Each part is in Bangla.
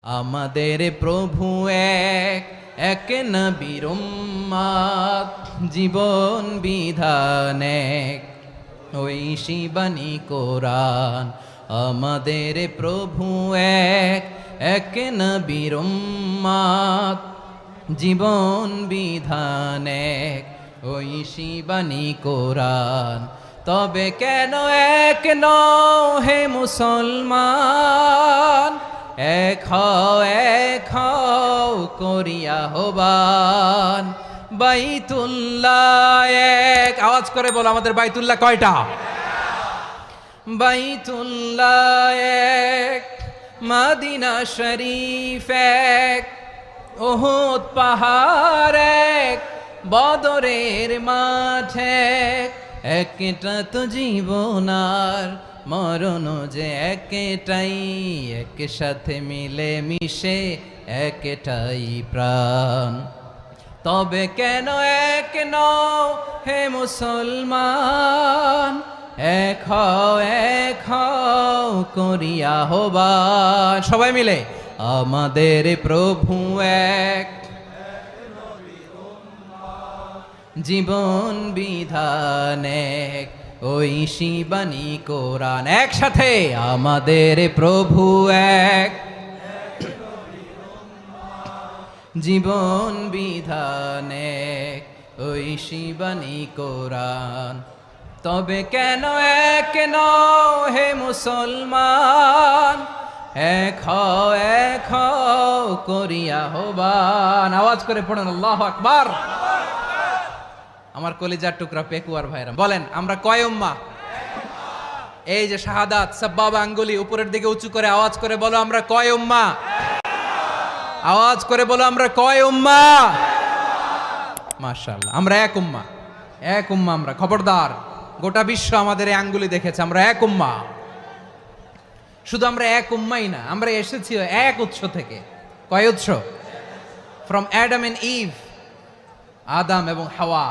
আমাদের প্রভু এক এক নবীর উম্মত, জীবন বিধান এক, ওই শিবানী কোরআন। আমাদের প্রভু এক এক নবীর উম্মত, জীবন বিধান এক, ওই শিবানী কোরআন। তবে কেন এক নও হে মুসলমান, এক হও করিয়া হবান। বাইতুল্লাহ এক, আওয়াজ করে বলো আমাদের বাইতুল্লাহ কয়টা? বাইতুল্লাহ এক, মদিনা শরীফ এক, উহুদ পাহাড় এক, বদরের মাঠ এক। একটা তো জীবন আর মরণ যে একটাই, একসাথে মিলে মিশে একটাই প্রাণ। তবে কেন এক নও হে মুসলমান, এক হও করিয়া হবান। সবাই মিলে আমাদের প্রভু এক, জীবন বিধান এক, ওই শিবানী কোরআন। একসাথে আমাদের প্রভু এক, জীবন বিধান এক, ওই শিবানী কোরআন। তবে কেন এক নও হে মুসলমান, এক হও করিয়া হবান। আওয়াজ করে পড়েন আল্লাহু আকবার। আমার কলিজার টুকরা পেকুয়ার ভাইরা বলেন, আমরা কয় উম্মাহ? এই যে শাহাদাত সাব্বাবা আঙ্গুলি উপরের দিকে উঁচু করে আওয়াজ করে বলো, আমরা কয় উম্মাহ? আওয়াজ করে বলো, আমরা কয় উম্মাহ? মাশাআল্লাহ, আমরা এক উম্মাহ। এক উম্মাহ আমরা। খবরদার, গোটা বিশ্ব আমাদের এই আঙ্গুলি দেখেছে, আমরা এক উম্মাহ। শুধু আমরা এক উম্মাই না, আমরা এসেছি এক উৎস থেকে। কয় উৎস? ফ্রম অ্যাডাম এন্ড ইভ, আদম এবং হাওয়া,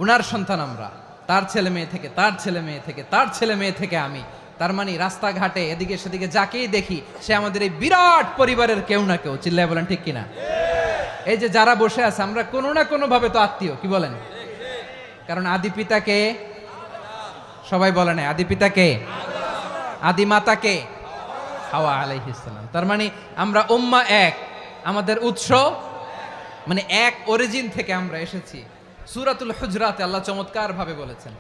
উনার সন্তান আমরা। তার ছেলে মেয়ে থেকে, তার ছেলে মেয়ে থেকে, তার ছেলে মেয়ে থেকে আমি। তার মানে রাস্তাঘাটে এদিকে সেদিকে যাকেই দেখি সে আমাদের এই বিরাট পরিবারের কেউ না কেউ। চিল্লায় বলেন ঠিক কিনা? এই যে যারা বসে আছে, আমরা কোনো না কোনো ভাবে তো আত্মীয়। কি বলেন? কারণ আদি পিতাকে সবাই বলে না, আদি পিতাকে, আদি মাতাকে হাওয়া আলাইহিস সালাম। তার মানে আমরা উম্মাহ এক, আমাদের উৎস মানে এক অরিজিন থেকে আমরা এসেছি। সূরাতুল হুজরাতে আল্লাহ চমৎকার ভাবে বলেছেন,